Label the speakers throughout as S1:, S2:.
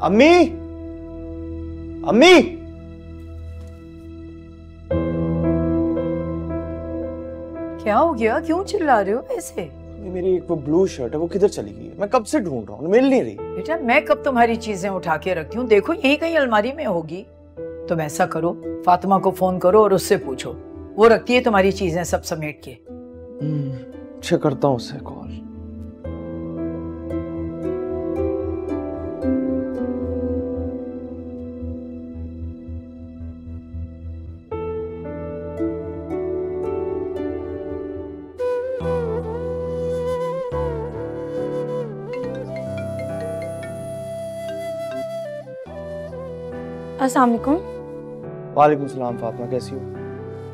S1: अम्मी, अम्मी।
S2: क्या हो गया, क्यों चिल्ला रहे हो ऐसे?
S1: मेरी एक वो ब्लू शर्ट है, वो किधर चली गई है? मैं कब से ढूंढ रहा हूँ, मिल नहीं रही।
S2: बेटा मैं कब तुम्हारी चीजें उठा के रखती हूँ, देखो यही कहीं अलमारी में होगी। तुम ऐसा करो, फातिमा को फोन करो और उससे पूछो, वो रखती है तुम्हारी चीजें सब समेट के।
S1: अच्छा, करता हूँ उससे कॉल।
S3: अस्सलाम वालेकुम।
S1: वालेकुम सलाम। फातिमा कैसी हो?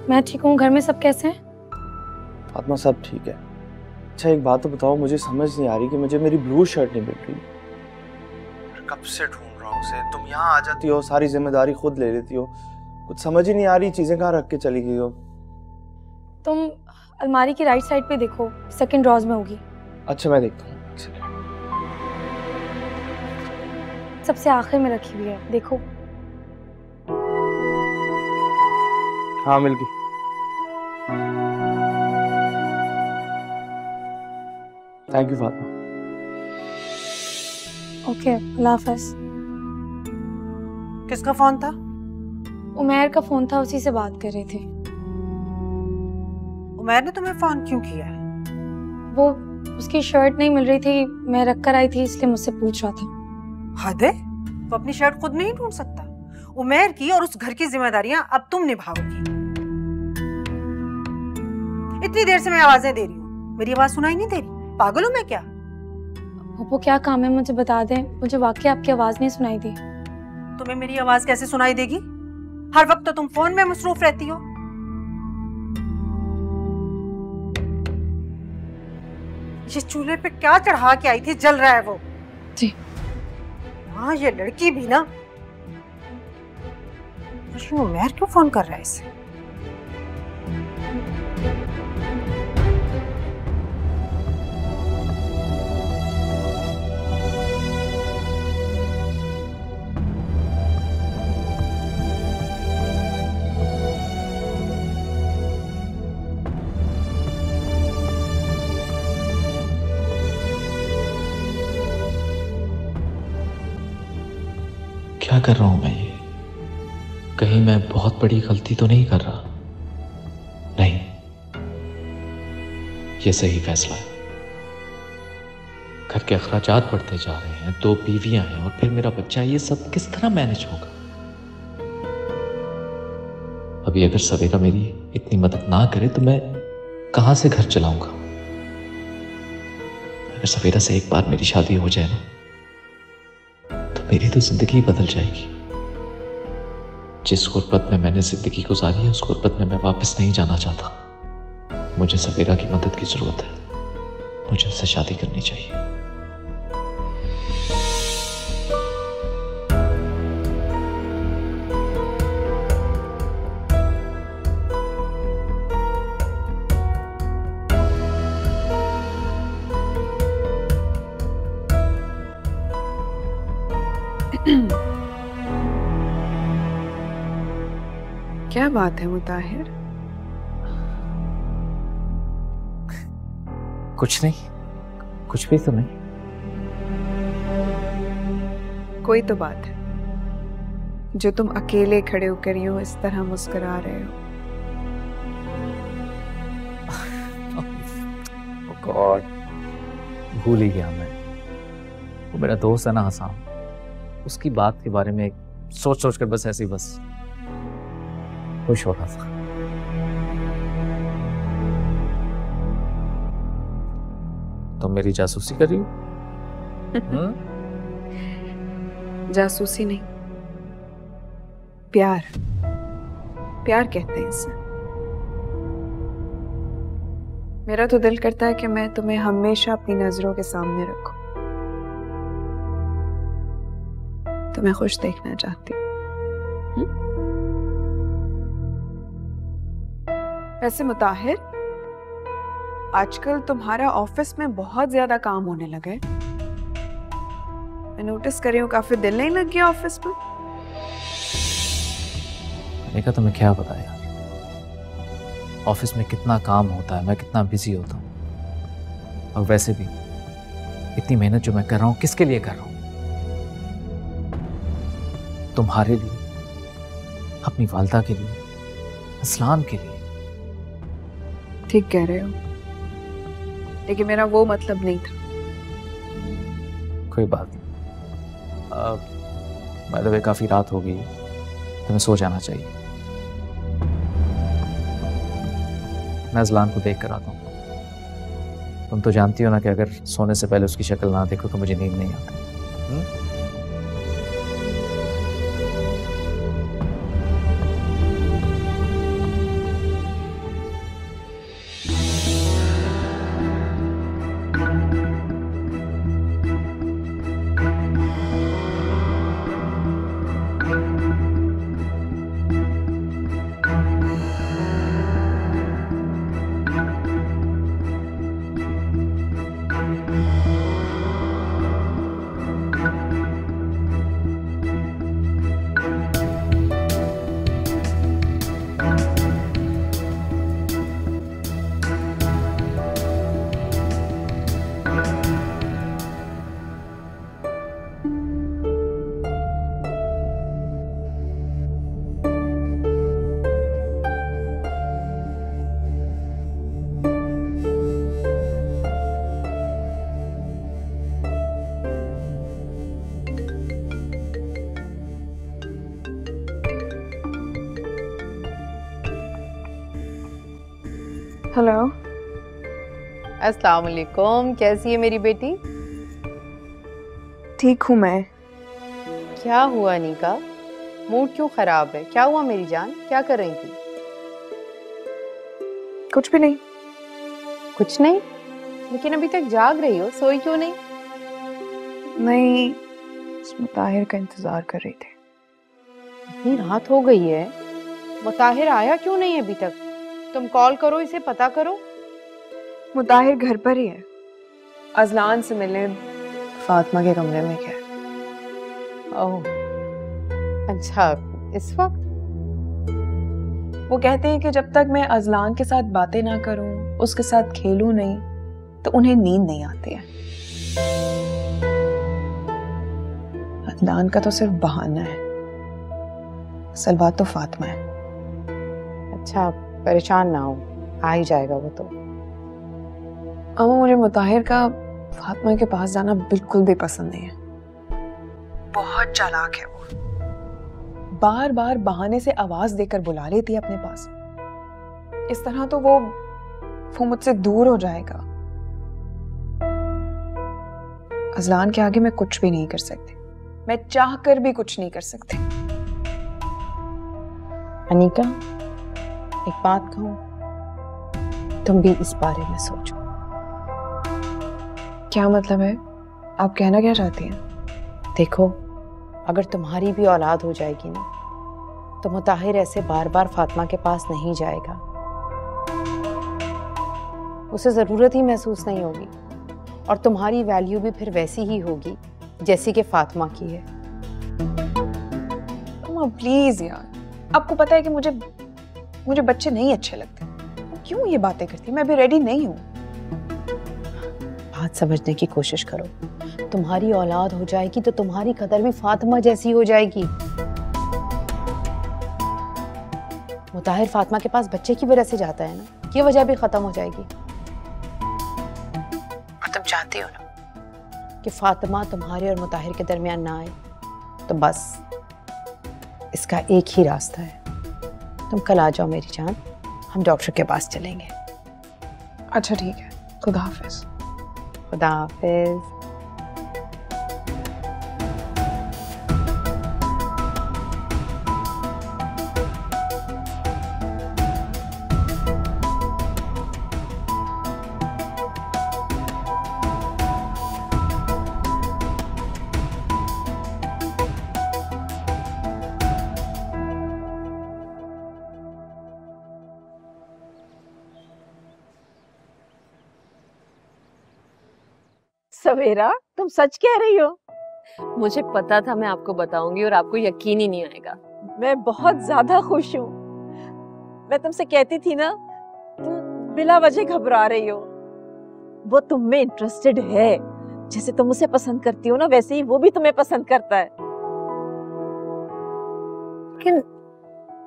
S3: मैं ठीक हूँ, घर में सब कैसे हैं?
S1: फातिमा सब ठीक है। अच्छा एक बात तो बताओ, मुझे समझ नहीं आ रही कि मुझे मेरी ब्लू शर्ट नहीं मिल रही। कब से ढूंढ रहा हूँ उसे। तुम यहाँ आ जाती हो, सारी जिम्मेदारी खुद ले लेती हो, कुछ समझ ही नहीं आ रही चीजें कहाँ रख के चली गई हो।
S3: तुम अलमारी की राइट साइड पे देखो, सेकंड ड्रॉज में होगी।
S1: अच्छा मैं देखता हूँ।
S3: सबसे आखिर में रखी हुई है, देखो।
S1: हाँ मिल गई। Thank you Fatima.
S3: ओके, अल्लाह हाफ़िज़।
S4: किसका फोन था?
S3: उमैर का फोन था, उसी से बात कर रहे थे।
S4: उमैर ने तुम्हें फोन क्यों किया है?
S3: वो उसकी शर्ट नहीं मिल रही थी, मैं रख कर आई थी, इसलिए मुझसे पूछ रहा था।
S4: हद है, वो अपनी शर्ट खुद नहीं ढूंढ सकता। उमैर की और उस घर की जिम्मेदारियां अब तुम निभाओगी। इतनी देर से मैं आवाजें दे रही हूँ, मेरी आवाज सुनाई नहीं दे रही? पागल हूँ मैं क्या?
S3: वो क्या काम है, मुझे बता दें, मुझे वाकई आपकी आवाज नहीं सुनाई दी।
S4: तुम्हें मेरी आवाज कैसे सुनाई देगी? हर वक्त तो तुम फोन में मसरूफ रहती हो। ये चूल्हे पे क्या चढ़ा के आई थी, जल रहा है वो?
S3: जी।
S4: हाँ ये लड़की भी ना, उमैर क्यों फोन कर रहा है इसे?
S5: क्या कर रहा हूं मैं? ये कहीं मैं बहुत बड़ी गलती तो नहीं कर रहा? नहीं, ये सही फैसला है। घर के अखराजात बढ़ते जा रहे हैं, 2 बीवियां हैं और फिर मेरा बच्चा, ये सब किस तरह मैनेज होगा? अभी अगर सवेरा मेरी इतनी मदद ना करे तो मैं कहां से घर चलाऊंगा? अगर सवेरा से एक बार मेरी शादी हो जाए ना, मेरी तो जिंदगी बदल जाएगी। जिस गुर्बत में मैंने जिंदगी गुजारी है, उस गुर्बत में मैं वापस नहीं जाना चाहता। मुझे सवेरा की मदद की जरूरत है, मुझे उससे शादी करनी चाहिए।
S6: क्या बात है मुताहिर?
S5: कुछ नहीं, कुछ भी तो नहीं।
S6: कोई तो बात है जो तुम अकेले खड़े होकर यूं इस तरह मुस्कुरा रहे हो।
S5: गॉड, भूल ही गया मैं। वो मेरा दोस्त है ना हसन, उसकी बात के बारे में सोच सोच कर बस ऐसे ही बस खुश हो रहा था। तुम मेरी जासूसी कर रही हो?
S6: जासूसी नहीं, प्यार। प्यार कहते हैं इसे। मेरा तो दिल करता है कि मैं तुम्हें हमेशा अपनी नजरों के सामने रखूं। तुम्हें खुश देखना चाहती हूँ। वैसे मुताहिर, आजकल तुम्हारा ऑफिस में बहुत ज्यादा काम होने लगा है। मैं नोटिस कर रही हूँ काफी दिल नहीं लग गया ऑफिस में।
S5: अनिका तुम्हें क्या पता यार, ऑफिस में कितना काम होता है, मैं कितना बिजी होता हूँ। और वैसे भी इतनी मेहनत जो मैं कर रहा हूँ किसके लिए कर रहा हूँ? तुम्हारे लिए, अपनी वालदा के लिए, असलान के लिए।
S6: ठीक कह रहे हो, लेकिन मेरा वो मतलब नहीं था।
S5: कोई बात नहीं। बाय द वे काफी रात हो गई है, तुम्हें सो जाना चाहिए। मैं अज़लान को देख कर आता हूँ। तुम तो जानती हो ना कि अगर सोने से पहले उसकी शक्ल ना देखो तो मुझे नींद नहीं आती।
S6: हेलो।
S7: अस्सलाम वालेकुम, कैसी है मेरी बेटी?
S6: ठीक हूँ मैं।
S7: क्या हुआ अनीका, मूड क्यों खराब है? क्या हुआ मेरी जान, क्या कर रही थी?
S6: कुछ भी नहीं।
S7: कुछ नहीं? लेकिन अभी तक जाग रही हो, सोई क्यों नहीं?
S6: नहीं, मुताहिर का इंतजार कर रही थी।
S7: इतनी रात हो गई है, मुताहिर आया क्यों नहीं अभी तक? तुम कॉल करो, इसे पता करो।
S6: मुताहिर घर पर ही है, अज़लान से मिलने फातिमा के कमरे में गया।
S7: ओह अच्छा, इस वक्त?
S6: वो कहते हैं कि जब तक मैं अज़लान के साथ बातें ना करूं, उसके साथ खेलूं नहीं, तो उन्हें नींद नहीं आती है। अज़लान का तो सिर्फ बहाना है, असल बात तो फातिमा है।
S7: अच्छा, परेशान ना हो, आ ही जाएगा वो तो।
S6: अम्मा, मुझे मुताहिर का फातिमा के पास जाना बिल्कुल भी पसंद नहीं है। बहुत चालाक है वो, बार बार बहाने से आवाज देकर बुला लेती है अपने पास। इस तरह तो वो मुझसे दूर हो जाएगा। अज़लान के आगे मैं कुछ भी नहीं कर सकती, मैं चाह कर भी कुछ नहीं कर सकती।
S7: अनीका, एक बात कहूं, तुम भी इस बारे में सोचो।
S6: क्या मतलब है? आप कहना क्या चाहती हैं?
S7: देखो, अगर तुम्हारी भी औलाद हो जाएगी ना, तो मुताहिर ऐसे बार बार फातिमा के पास नहीं जाएगा। उसे जरूरत ही महसूस नहीं होगी, और तुम्हारी वैल्यू भी फिर वैसी ही होगी जैसी कि फातिमा की है।
S6: प्लीज यार, आपको पता है कि मुझे बच्चे नहीं अच्छे लगते। क्यों ये बातें करती? मैं अभी रेडी नहीं हूँ।
S7: बात समझने की कोशिश करो। तुम्हारी औलाद हो जाएगी तो तुम्हारी कदर भी फातिमा जैसी हो जाएगी। मुताहिर फातिमा के पास बच्चे की वजह से जाता है ना, ये वजह भी खत्म हो जाएगी। और तुम चाहती हो ना कि फातिमा तुम्हारे और मुताहिर के दरमियान ना आए, तो बस इसका एक ही रास्ता है। तुम कल आ जाओ मेरी जान, हम डॉक्टर के पास चलेंगे।
S6: अच्छा ठीक है, खुदा हाफिज।
S7: खुदा हाफिज।
S8: सवेरा, तुम सच कह रही हो? मुझे पता था मैं आपको बताऊंगी और आपको यकीन ही नहीं आएगा।
S9: मैं बहुत ज्यादा खुश हूँ। मैं तुमसे कहती थी ना, तुम बिला वजह घबरा रही हो। वो तुम में इंटरेस्टेड है। जैसे तुम उसे पसंद करती हो ना, वैसे ही वो भी तुम्हें पसंद करता है।
S8: लेकिन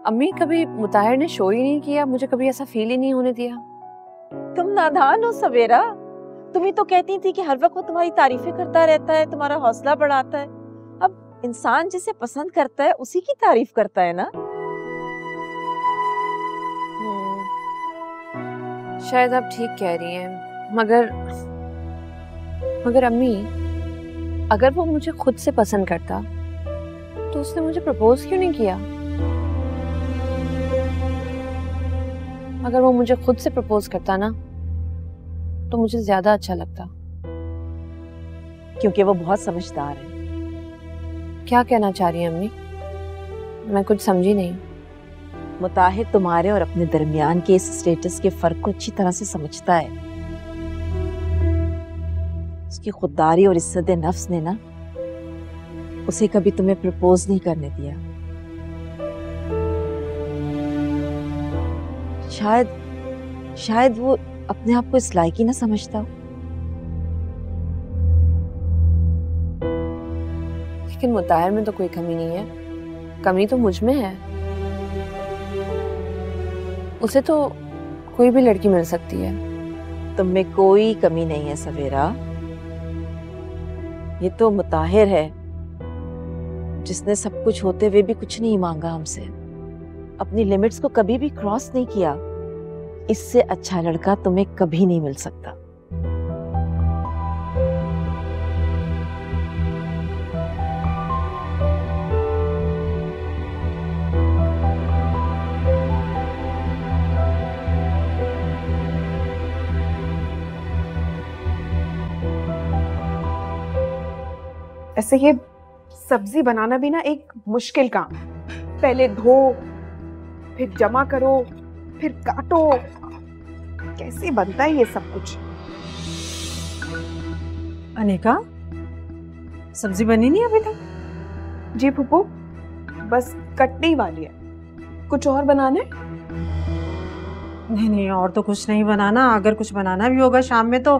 S8: अम्मी, कभी मुताहिर ने शो ही नहीं किया, मुझे कभी ऐसा फील ही नहीं होने दिया।
S9: तुम नादान हो सवेरा। तुम ही तो कहती थी कि हर वक्त वो तुम्हारी तारीफें करता रहता है, तुम्हारा हौसला बढ़ाता है। अब इंसान जिसे पसंद करता है उसी की तारीफ करता है ना।
S8: शायद आप ठीक कह रही हैं, मगर अम्मी, अगर वो मुझे खुद से पसंद करता तो उसने मुझे प्रपोज क्यों नहीं किया? अगर वो मुझे खुद से प्रपोज करता ना तो मुझे ज्यादा अच्छा लगता।
S9: क्योंकि वो बहुत समझदार है।
S8: क्या कहना चाह रही हैं अम्मी? मैं कुछ समझी नहीं।
S9: मुताहिर तुम्हारे और अपने दरमियान के इस स्टेटस के फर्क को अच्छी तरह से समझता है। उसकी खुददारी और इज्जत नफ्स ने ना उसे कभी तुम्हें प्रपोज नहीं करने दिया। शायद वो अपने आप को इस लायक ही ना समझता हो।
S8: लेकिन मुताहिर में तो कोई कमी नहीं है, कमी तो मुझ में है। उसे तो कोई भी लड़की मिल सकती है।
S9: तुम में कोई कमी नहीं है सवेरा। ये तो मुताहिर है जिसने सब कुछ होते हुए भी कुछ नहीं मांगा हमसे, अपनी लिमिट्स को कभी भी क्रॉस नहीं किया। इससे अच्छा लड़का तुम्हें कभी नहीं मिल सकता।
S6: ऐसे ये सब्जी बनाना भी ना एक मुश्किल काम। पहले धो, फिर जमा करो, फिर काटो। कैसे बनता है ये सब कुछ?
S4: अनिका, सब्जी बनी नहीं अभी तक?
S6: जी फूफू, बस कटने ही वाली है। कुछ और बनाने?
S4: नहीं, और तो कुछ नहीं बनाना। अगर कुछ बनाना भी होगा शाम में तो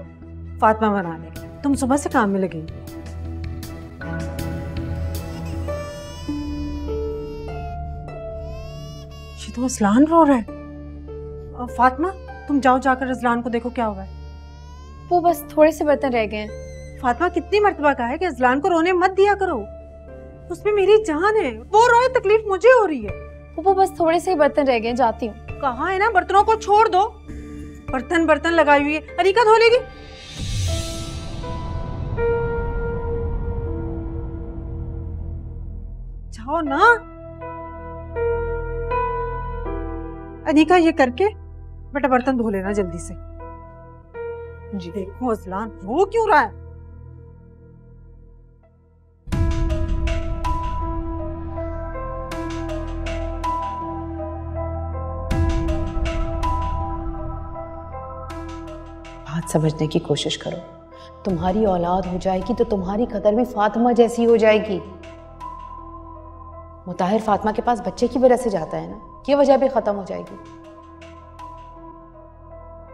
S4: फातिमा बना लेगी। तुम सुबह से काम में लगी। ये तो असलान रो रहा है। फातिमा, तुम जाओ जाकर अजलान को देखो क्या हुआ है।
S3: वो बस थोड़े से बर्तन रह गए हैं।
S4: फातिमा, कितनी मर्तबा कहा है कि अजलान को रोने मत दिया करो। उसमें मेरी जान है। वो रोए, तकलीफ मुझे हो रही है।
S3: वो बस थोड़े से ही बर्तन रह गए हैं, जाती हूँ।
S4: कहाँ है ना, बर्तनों को छोड़ दो। बर्तन लगाई हुई है, अनिका धो लेगी। जाओ ना अनिका, ये करके बेटा बर्तन धो लेना जल्दी से। जी देखो अजलान रो क्यों रहा है।
S7: बात समझने की कोशिश करो। तुम्हारी औलाद हो जाएगी तो तुम्हारी कदर भी फातिमा जैसी हो जाएगी। मुताहिर फातिमा के पास बच्चे की वजह से जाता है ना, ये वजह भी खत्म हो जाएगी।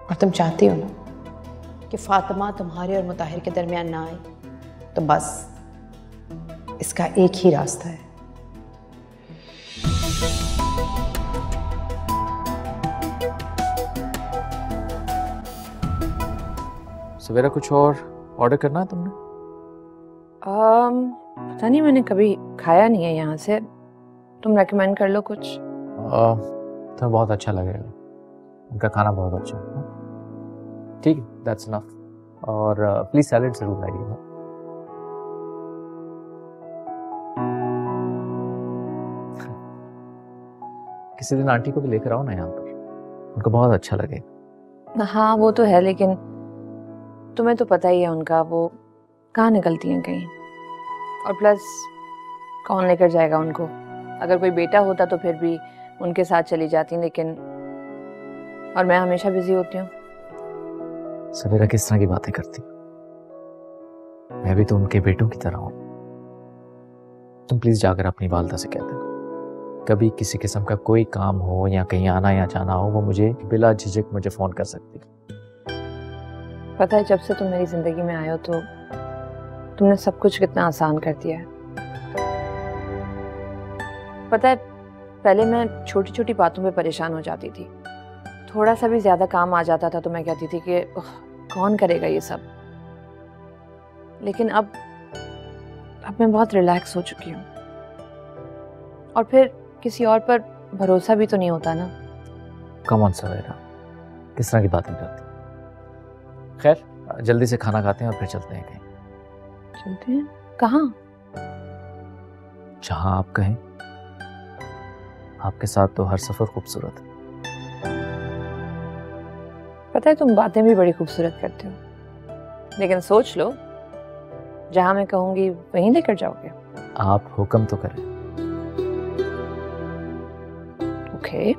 S7: और तुम चाहती हो ना कि फातिमा तुम्हारे और मुताहिर के दरमियान ना आए, तो बस इसका एक ही रास्ता है।
S5: सवेरा, कुछ और ऑर्डर करना है तुमने?
S8: पता नहीं, मैंने कभी खाया नहीं है यहाँ से। तुम रेकमेंड कर लो कुछ।
S5: तुम्हें बहुत अच्छा लगेगा, उनका खाना बहुत अच्छा है। ठीक है, दैट्स इनफ। और प्लीज सैलेड जरूर लाइएगा। किसी दिन आंटी को भी लेकर आओ ना यहाँ पर, उनको बहुत अच्छा लगेगा।
S8: हाँ वो तो है, लेकिन तुम्हें तो पता ही है उनका, वो कहाँ निकलती हैं कहीं। और प्लस कौन लेकर जाएगा उनको? अगर कोई बेटा होता तो फिर भी उनके साथ चली जाती, लेकिन और मैं हमेशा बिजी होती हूँ।
S5: सवेरा किस तरह की बातें करती? मैं भी तो उनके बेटों की तरह हूँ। तुम प्लीज जाकर अपनी वालदा से कह देना, कभी किसी किस्म का कोई काम हो या कहीं आना या जाना हो, वो मुझे बिला झिझक मुझे फोन कर सकती।
S8: पता है जब से तुम मेरी जिंदगी में आए हो तो तुमने सब कुछ कितना आसान कर दिया है। पता है पहले मैं छोटी छोटी बातों पे परेशान हो जाती थी, थोड़ा सा भी ज्यादा काम आ जाता था तो मैं कहती थी कि कौन करेगा ये सब। लेकिन अब मैं बहुत रिलैक्स हो चुकी हूँ, और फिर किसी और पर भरोसा भी तो नहीं होता ना।
S5: कम ऑन सवेरा, किस तरह की बातें करती। खैर जल्दी से खाना खाते हैं और फिर चलते हैं कहीं।
S8: चलते हैं? कहाँ?
S5: जहाँ आप कहें, आपके साथ तो हर सफर खूबसूरत है।
S8: पता है तुम बातें भी बड़ी खूबसूरत करते हो, लेकिन सोच लो जहाँ मैं कहूँगी वहीं लेकर जाओगे।
S5: आप हुक्म तो करें।
S8: ओके,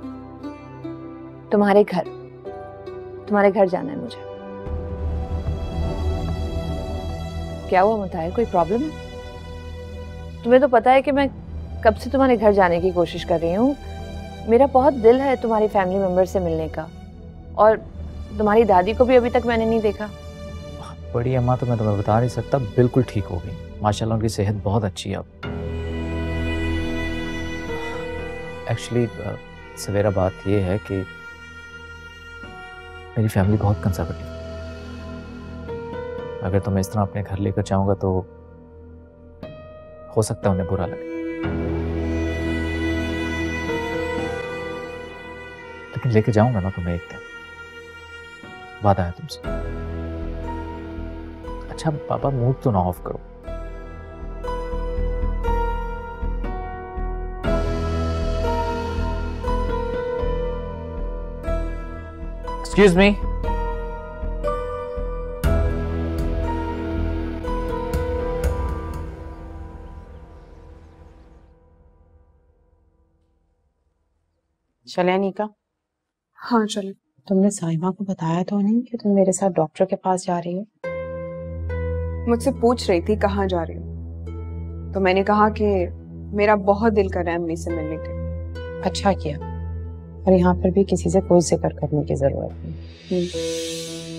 S8: तुम्हारे घर जाना है मुझे। क्या हुआ मुताहिर, कोई प्रॉब्लम है? तुम्हें तो पता है कि मैं कब से तुम्हारे घर जाने की कोशिश कर रही हूँ। मेरा बहुत दिल है तुम्हारी फैमिली मेंबर से मिलने का, और तुम्हारी दादी को भी अभी तक मैंने नहीं देखा।
S5: बड़ी अम्मा तो मैं तुम्हें बता नहीं सकता, बिल्कुल ठीक हो गई माशाल्लाह, उनकी सेहत बहुत अच्छी है अब। एक्चुअली सवेरा बात ये है कि मेरी फैमिली बहुत कंजर्वेटिव है। अगर तो मैं इस तरह अपने घर लेकर जाऊंगा तो हो सकता है उन्हें बुरा लगे, लेकिन लेके जाऊंगा ना तुम्हें एक दिन, वादा है तुमसे। अच्छा पापा मूड तो ना ऑफ करो। Excuse me.
S7: चले अनीका?
S6: हाँ चले।
S7: तुमने साहिबा को बताया तो नहीं कि तुम मेरे साथ डॉक्टर के पास जा रही हो?
S6: मुझसे पूछ रही थी कहाँ जा रही हो, तो मैंने कहा कि मेरा बहुत दिल कर रहा है अम्मी से मिलने के।
S7: अच्छा किया, और यहाँ पर भी किसी से कोई जिक्र करने की जरूरत नहीं।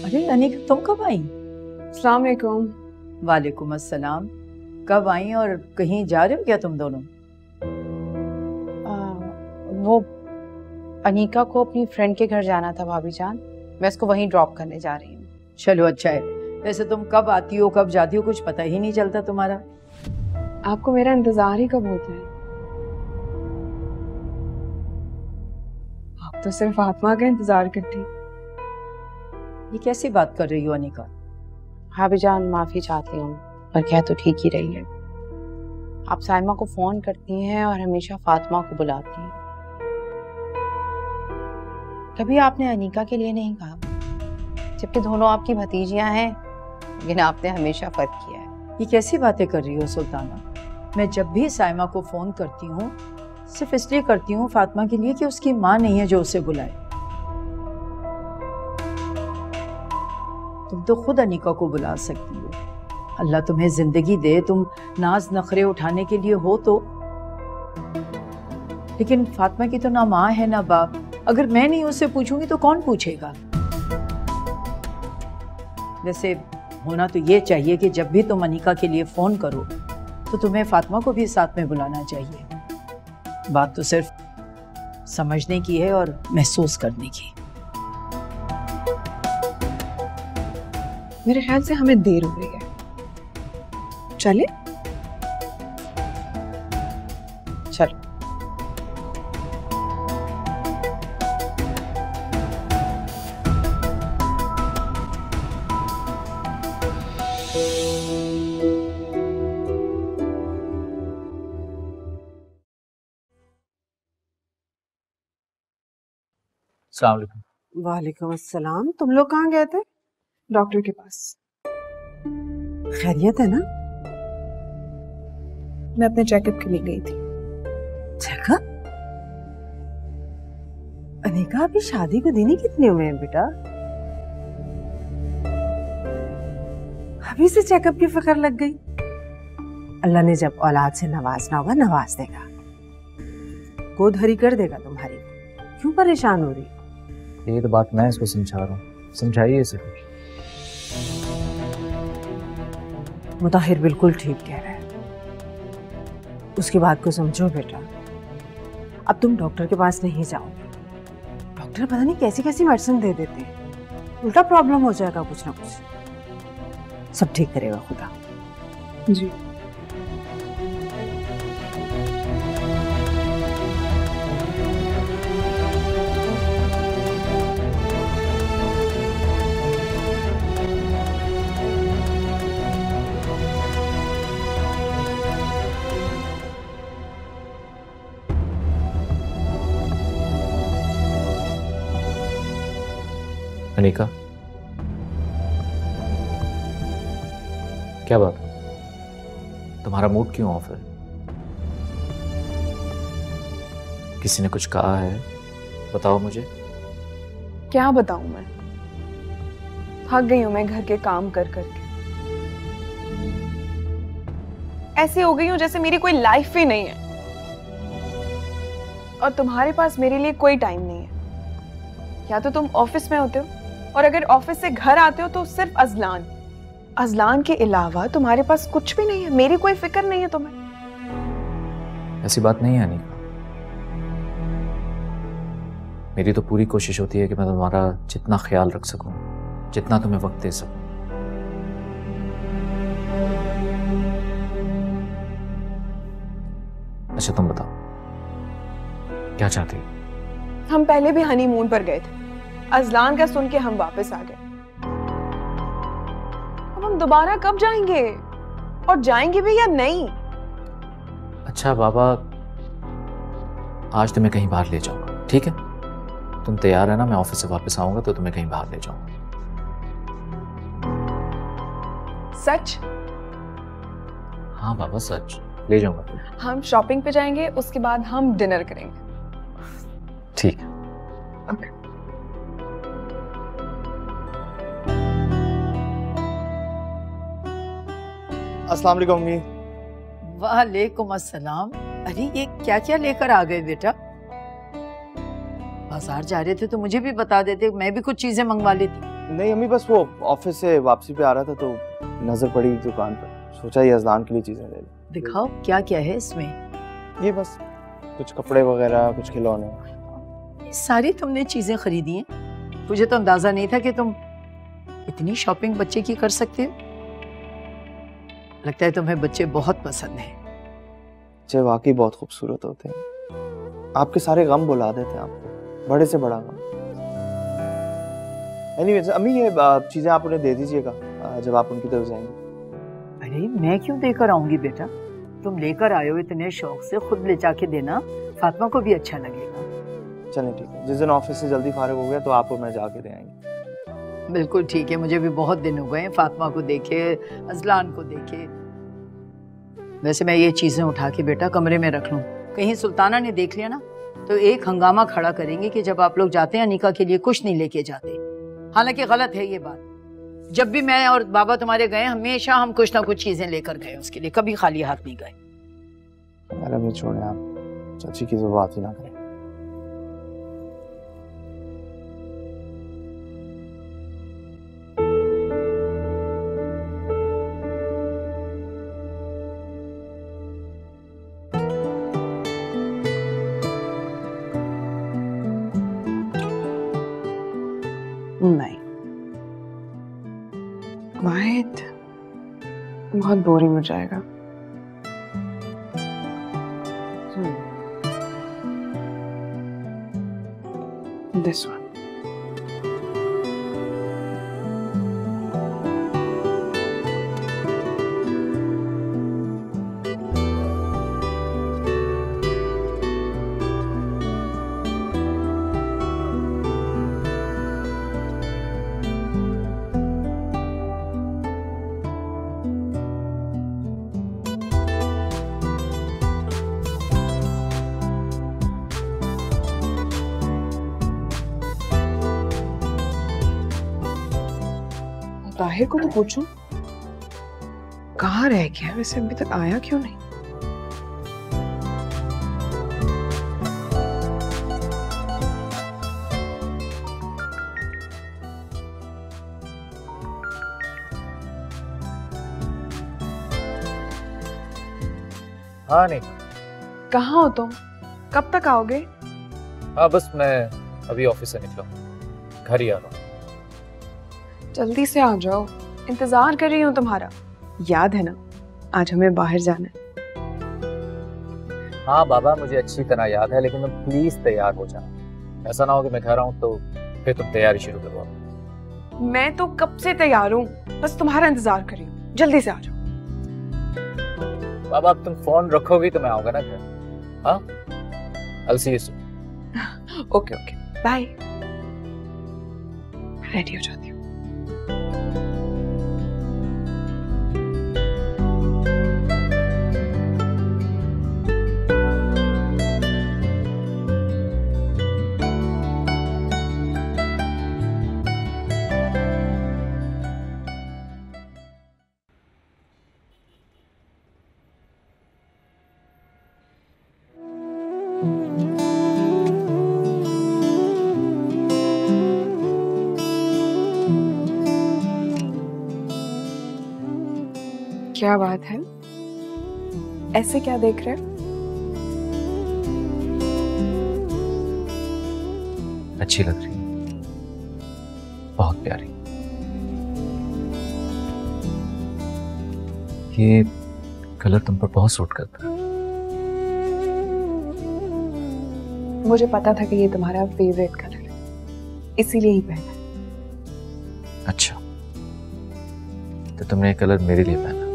S2: अरे अनीका तुम कब आई?
S6: अस्सलाम वालेकुम।
S2: वालेकुम अस्सलाम। कब आई और कहीं जा रहे हो क्या तुम दोनों?
S7: वो अनीका को अपनी फ्रेंड के घर जाना था भाभी जान, मैं उसको वहीं ड्रॉप करने जा रही हूँ।
S2: चलो अच्छा है, वैसे तुम कब आती हो कब जाती हो कुछ पता ही नहीं चलता तुम्हारा।
S6: आपको मेरा इंतजार ही कब होता है? आप तो सिर्फ फातिमा का इंतजार करती।
S2: ये कैसी बात कर रही हो अनीका?
S7: भाभी जान माफी चाहती हूँ, पर क्या तो ठीक ही रही है। आप साइमा को फोन करती हैं और हमेशा फातिमा को बुलाती हैं। कभी आपने अनीका के लिए नहीं कहा, जबकि दोनों आपकी भतीजियां हैं, लेकिन आपने हमेशा फर्क किया है।
S2: ये कैसी बातें कर रही हो सुल्ताना? मैं जब भी साइमा को फोन करती हूँ सिर्फ इसलिए करती हूँ फातिमा के लिए कि उसकी माँ नहीं है जो उसे बुलाए। तुम तो खुद अनीका को बुला सकती हो। अल्लाह तुम्हें जिंदगी दे, तुम नाज नखरे उठाने के लिए हो तो। लेकिन फातिमा की तो ना माँ है ना बाप, अगर मैं नहीं उससे पूछूंगी तो कौन पूछेगा? वैसे होना तो ये चाहिए कि जब भी तुम अनीका के लिए फोन करो तो तुम्हें फातिमा को भी साथ में बुलाना चाहिए। बात तो सिर्फ समझने की है और महसूस करने की।
S6: मेरे ख्याल से हमें देर हो रही है, चले?
S7: चलो।
S5: अस्सलाम वालेकुम।
S4: वालेकुम अस्सलाम। तुम लोग कहाँ गए थे?
S6: डॉक्टर के पास।
S4: खैरियत है ना?
S6: मैं अपने चेकअप के लिए गई थी।
S4: चेकअप? अनीका अभी शादी को दिन ही कितने हुए हैं बेटा? अभी से चेकअप की फिक्र लग गई? अल्लाह ने जब औलाद से नवाजना होगा नवाज देगा, गोद हरी कर देगा तुम्हारी। क्यों परेशान हो रही?
S5: ये तो बात मैं इसको समझा रहा हूँ, समझाइए इसे कुछ।
S4: मुताहिर बिल्कुल ठीक कह रहा है, उसकी बात को समझो बेटा। अब तुम डॉक्टर के पास नहीं जाओगे, डॉक्टर पता नहीं कैसी कैसी मेडिसिन दे देते हैं, उल्टा प्रॉब्लम हो जाएगा कुछ ना कुछ। सब ठीक करेगा खुदा।
S6: जी
S5: अनीका, क्या बात, तुम्हारा मूड क्यों ऑफ है? किसी ने कुछ कहा है? बताओ मुझे।
S6: क्या बताऊं मैं, थक गई हूं मैं घर के काम कर करके। ऐसे हो गई हूं जैसे मेरी कोई लाइफ ही नहीं है, और तुम्हारे पास मेरे लिए कोई टाइम नहीं है। या तो तुम ऑफिस में होते हो, और अगर ऑफिस से घर आते हो तो सिर्फ अजलान के अलावा तुम्हारे पास कुछ भी नहीं है। मेरी कोई फिक्र नहीं है तुम्हें।
S5: ऐसी बात नहीं है अनीका, मेरी तो पूरी कोशिश होती है कि मैं तुम्हारा जितना ख्याल रख सकूं, जितना तुम्हें वक्त दे सकूं। अच्छा तुम बताओ, क्या चाहती हो?
S6: हम पहले भी हनीमून पर गए थे, अजलान का सुन के हम वापस आ गए। अब हम दोबारा कब जाएंगे, और जाएंगे भी या नहीं?
S5: अच्छा बाबा, आज तुम्हें कहीं बाहर ले जाऊंगा, ठीक है? तुम तैयार है ना? मैं ऑफिस से वापस आऊंगा तो तुम्हें कहीं बाहर ले जाऊंगा।
S6: सच?
S5: हाँ बाबा सच, ले जाऊंगा।
S6: हम शॉपिंग पे जाएंगे, उसके बाद हम डिनर करेंगे।
S5: ठीक है।
S6: ओके।
S1: अस्सलाम वालेकुम अम्मी।
S2: वालेकुम अस्सलाम। अरे ये क्या क्या लेकर आ गए बेटा? बाजार जा रहे थे तो मुझे भी बता देते, मैं भी कुछ चीजें मंगवा लेती।
S1: नहीं अम्मी, बस वो ऑफिस से वापसी पे आ रहा था तो नजर पड़ी दुकान पर, सोचा ये अजलान के लिए चीजें ले लूं।
S2: दिखाओ क्या क्या है इसमें।
S1: ये बस कुछ कपड़े वगैरह, कुछ खिलौने।
S2: ये सारी तुमने चीजें खरीदी हैं? मुझे तो अंदाजा नहीं था कि तुम इतनी शॉपिंग बच्चे की कर सकते हो। लगता है तुम्हें बच्चे बहुत पसंद हैं।
S1: बच्चे वाकई बहुत खूबसूरत होते हैं, आपके सारे गम भुला देते हैं आपको, बड़े से बड़ा गम। एनीवेज अम्मी, ये चीजें आप उन्हें दे दीजिएगा जब आप उनकी तरफ जाएंगे।
S2: अरे मैं क्यों देकर आऊंगी बेटा, तुम लेकर आए हो इतने शौक से, खुद ले जाके देना, फातिमा को भी अच्छा लगेगा।
S1: चलें ठीक है, जिस दिन ऑफिस से जल्दी फारिग हो गया तो आप और मैं जाके दे आएंगे।
S2: बिल्कुल ठीक है, मुझे भी बहुत दिन हो गए फातिमा को देखे, अजलान को देखे। वैसे मैं ये चीजें उठा के बेटा कमरे में रख लूं, कहीं सुल्ताना ने देख लिया ना तो एक हंगामा खड़ा करेंगे कि जब आप लोग जाते हैं अनीका के लिए कुछ नहीं लेके जाते। हालांकि गलत है ये बात, जब भी मैं और बाबा तुम्हारे गए हमेशा हम कुछ ना कुछ चीजें लेकर गए उसके लिए, कभी खाली हाथ नहीं गए।
S1: अरे अम्मी छोड़ें, आप चाची की तो बात ही ना करें।
S6: नहीं वाहिद, बहुत बोरिंग हो जाएगा। This one. ताहिर को तो पूछूं, कहाँ रह गया वैसे, अभी तक आया क्यों नहीं?
S10: हाँ नहीं,
S6: कहाँ हो तुम? कब तक आओगे?
S10: हाँ बस मैं अभी ऑफिस से निकला हूँ, घर ही आ रहा हूँ।
S6: जल्दी से आ जाओ, इंतजार कर रही हूँ तुम्हारा। याद है ना आज हमें बाहर जाना है?
S10: हाँ बाबा मुझे अच्छी तरह याद है, लेकिन तुम प्लीज तैयार हो जाना। ऐसा ना हो कि मैं घर आऊँ तो फिर तुम तैयारी शुरू करवाओ।
S6: मैं तो कब से तैयार हूँ, बस तुम्हारा इंतजार कर रही हूँ। जल्दी से आ जाओ।
S10: बाबा अब तुम फोन रखोगी तो मैं आऊंगा ना घर। हाँ I'll see you soon.
S6: Okay okay bye. Ready हो जाती हूँ। क्या बात है, ऐसे क्या देख रहे?
S10: अच्छी लग रही है, बहुत प्यारी। ये कलर तुम पर बहुत सूट करता है।
S6: मुझे पता था कि ये तुम्हारा फेवरेट कलर है, इसीलिए ही पहना।
S10: अच्छा तो तुमने ये कलर मेरे लिए पहना?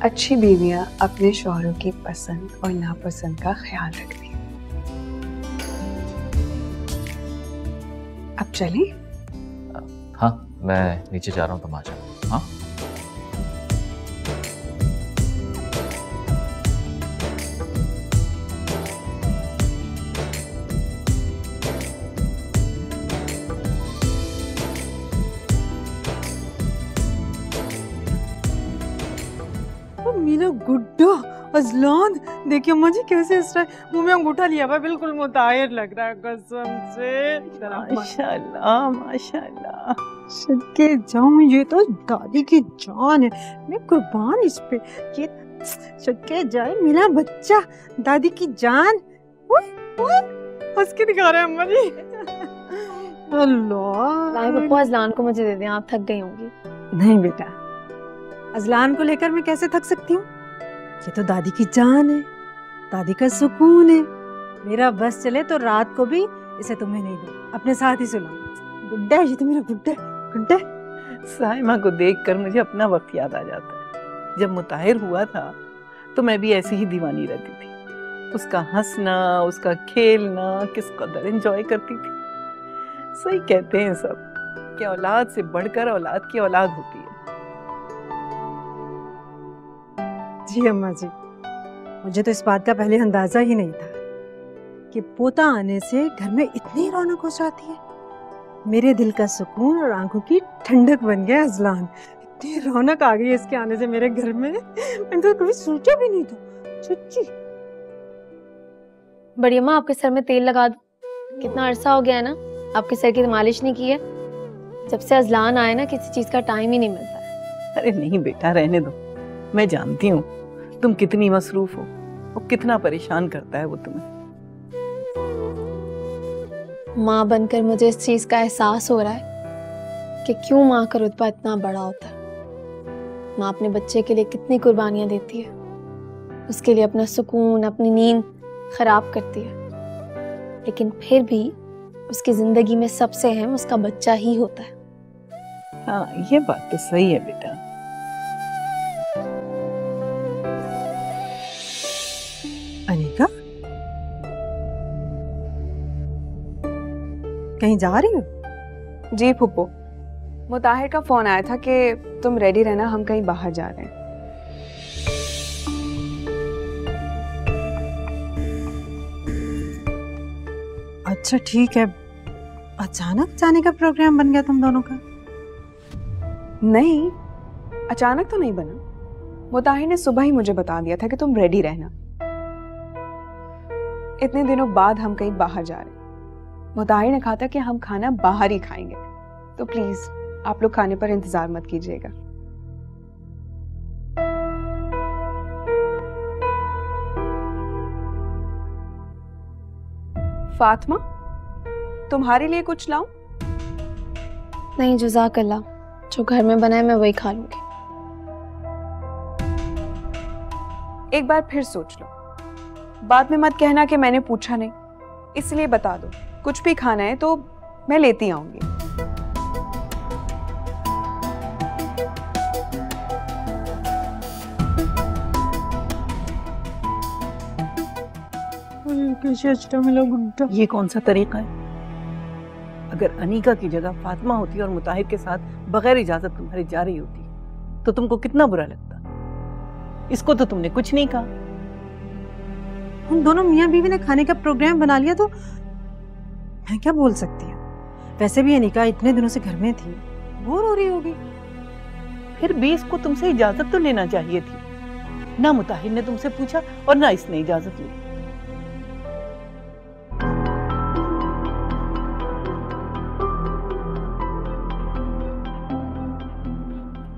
S6: अच्छी बीवियां अपने शौहरों की पसंद और नापसंद का ख्याल रखती हैं। अब चली?
S10: हाँ मैं नीचे जा रहा हूँ, तुम आ जाओ। हाँ
S4: मीना गुड्डा अजलान, देखिए अम्मा जी कैसे इस तरह मुंह में अंगूठा लिया हुआ, बिल्कुल मुताहिर लग रहा है कसम से। माशाल्लाह माशाल्लाह, सदके जाऊं, ये तो दादी की जान है, मैं कुर्बान इस पे। ये सदके जाए मेरा बच्चा, दादी की जान। हंस के दिखा रहे हैं अम्मा जी। अल्लाह
S3: पप्पू अजलान को मुझे दे दें, आप थक गई होंगी।
S4: नहीं बेटा, अजलान को लेकर मैं कैसे थक सकती हूँ, ये तो दादी की जान है, दादी का सुकून है। मेरा बस चले तो रात को भी इसे तुम्हें नहीं दूँ, अपने साथ ही सुलाऊं। गुड्डा है ये तो, मेरा गुड्डा गुड्डा।
S11: साइमा को देखकर मुझे अपना वक्त याद आ जाता है। जब मुताहिर हुआ था तो मैं भी ऐसी ही दीवानी रहती थी, उसका हंसना, उसका खेलना किस कदर एंजॉय करती थी। सही कहते हैं सब कि औलाद से बढ़कर औलाद की औलाद होती है।
S4: जी अम्मा जी, मुझे तो इस बात का पहले अंदाजा ही नहीं था कि पोता आने से घर में इतनी रौनक हो जाती है। मेरे दिल का सुकून और आंखों की ठंडक बन गया अजलान। इतनी रौनक आ गई इसके आने से मेरे घर में, मैंने तो कभी सोचा भी नहीं था। सच्ची।
S3: बड़ी अम्मा आपके सर में तेल लगा दो, कितना अरसा हो गया है ना आपके सर की मालिश नहीं की है। जब से अजलान आए ना किसी चीज का टाइम ही नहीं मिलता।
S11: अरे नहीं बेटा, रहने दो, मैं जानती हूँ तुम कितनी मसरूफ हो और कितना परेशान करता है वो तुम्हें।
S3: माँ बनकर मुझे इस चीज का एहसास हो रहा है कि क्यों माँ का रुतबा इतना बड़ा होता है। माँ अपने बच्चे के लिए कितनी कुर्बानियां देती है, उसके लिए अपना सुकून, अपनी नींद खराब करती है, लेकिन फिर भी उसकी जिंदगी में सबसे अहम उसका बच्चा ही होता है।
S11: हाँ ये बात तो सही है बेटा।
S4: अनिका, कहीं जा रही हो?
S6: जी फूफो, मुताहिर का फोन आया था कि तुम रेडी रहना, हम कहीं बाहर जा रहे हैं।
S4: अच्छा ठीक है, अचानक जाने का प्रोग्राम बन गया तुम दोनों का?
S6: नहीं, अचानक तो नहीं बना। मुताहिर ने सुबह ही मुझे बता दिया था कि तुम रेडी रहना। इतने दिनों बाद हम कहीं बाहर जा रहे। मुताहिर ने कहा था कि हम खाना बाहर ही खाएंगे, तो प्लीज आप लोग खाने पर इंतजार मत कीजिएगा। फातिमा, तुम्हारे लिए कुछ लाऊं?
S3: नहीं जज़ाकल्लाह, जो घर में बना है मैं वही खा लूंगी।
S6: एक बार फिर सोच लो, बाद में मत कहना कि मैंने पूछा नहीं, इसलिए बता दो। कुछ भी खाना है तो मैं लेती आऊंगी।
S11: ये कौन सा तरीका है? अगर अनीका की जगह फातिमा होती और मुताहिर के साथ बगैर इजाजत तुम्हारी जा रही होती तो तुमको कितना बुरा लगता। इसको तो तुमने कुछ नहीं कहा।
S4: हम दोनों मियाँ बीवी ने खाने का प्रोग्राम बना लिया तो मैं क्या बोल सकती हूँ। वैसे भी अनीका इतने दिनों से घर में थी, बोर हो रही होगी।
S11: फिर भी इसको तुमसे इजाजत तो लेना चाहिए थी। ना मुताहिर ने तुमसे पूछा और ना इसने इजाजत ली।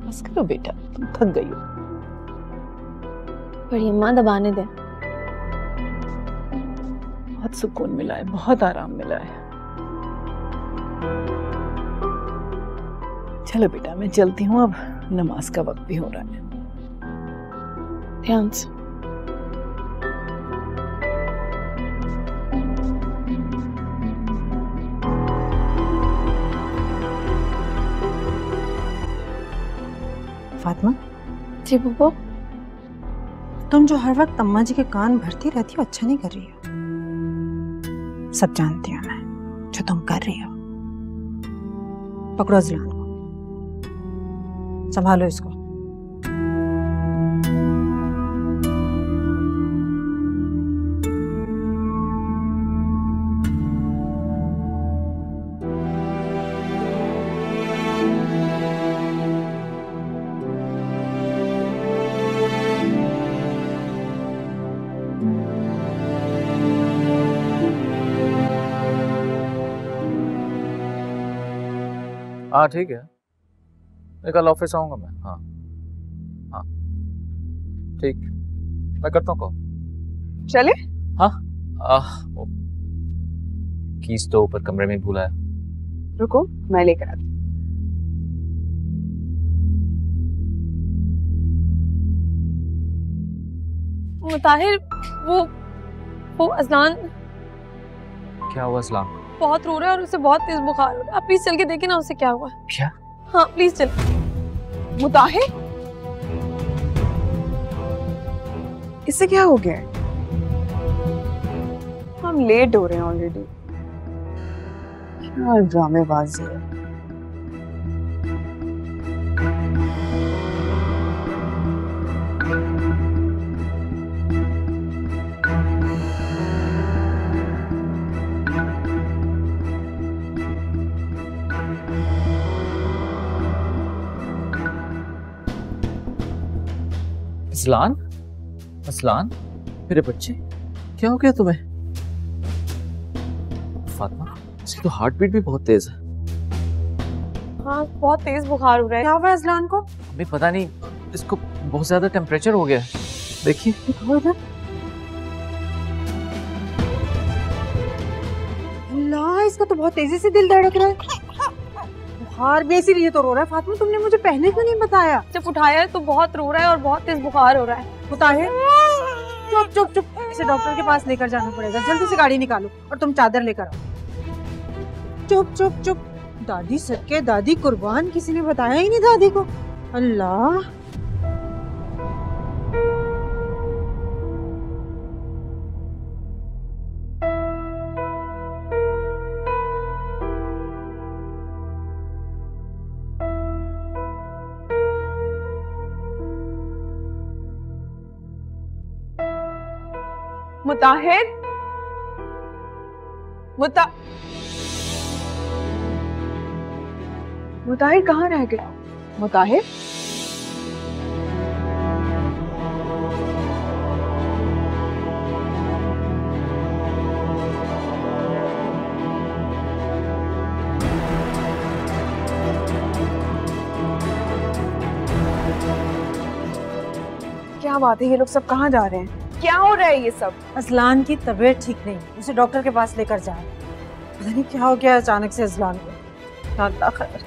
S11: बस करो बेटा, तुम थक गई हो।
S3: बड़ी अम्मा दबाने दे।
S11: बहुत सुकून मिला है, बहुत आराम मिला है। चलो बेटा मैं चलती हूँ, अब नमाज का वक्त भी हो रहा है।
S3: ध्यान से।
S4: फातिमा,
S3: जी बुबो।
S4: तुम जो हर वक्त अम्मा जी के कान भरती रहती हो, अच्छा नहीं कर रही हो। सब जानती हूँ मैं जो तुम कर रही हो। पकड़ो अजलान को, संभालो इसको।
S10: हाँ ठीक है, मैं कल ऑफिस आऊंगा मैं। हाँ हाँ ठीक, मैं करता हूँ कॉल।
S6: चले?
S10: हाँ वो कीज तो ऊपर कमरे में भूला है।
S6: रुको मैं लेकर आती।
S3: मुताहिर, वो अजलान
S10: क्या हुआ अजलान?
S3: बहुत रो रहा है और उसे बहुत तेज बुखार हो रहा है। आप प्लीज चल के देखें ना उसे क्या हुआ।
S10: क्या?
S3: हाँ प्लीज चल।
S6: मुताहिर, इससे क्या हो गया है? हम लेट हो रहे हैं ऑलरेडी। क्या ड्रामेबाजी है।
S10: असलान, असलान मेरे बच्चे, क्या हो गया तुम्हें? फातिमा, इसकी तो हार्ट बीट भी बहुत तेज है।
S3: हाँ बहुत तेज बुखार हो रहा है।
S4: क्या हुआ अजलान को?
S10: हमें पता नहीं, इसको बहुत ज्यादा टेम्परेचर हो गया है। देखिए
S4: अल्लाह, इसका तो बहुत तेजी से दिल धड़क रहा है। बुखार भी इसीलिए तो रो रहा है। फातिमा, तुमने मुझे पहले क्यों नहीं बताया?
S3: जब उठाया है तो बहुत रो रहा है और बहुत तेज बुखार हो रहा है।
S4: मुताहिर, चुप चुप चुप, इसे डॉक्टर के पास लेकर जाना पड़ेगा। जल्दी से गाड़ी निकालो और तुम चादर लेकर आओ। चुप चुप चुप, दादी सदके दादी कुर्बान, किसी ने बताया ही नहीं दादी को। अल्लाह,
S6: मुताहिर, मुताहिर कहाँ रह गया? मुताहिर, बात है, ये लोग सब कहाँ जा रहे हैं? क्या हो रहा है ये सब?
S4: अजलान की तबीयत ठीक नहीं, उसे डॉक्टर के पास लेकर जा रहे हैं। पता नहीं क्या हो गया अचानक से अजलान को। अल्लाह खैर।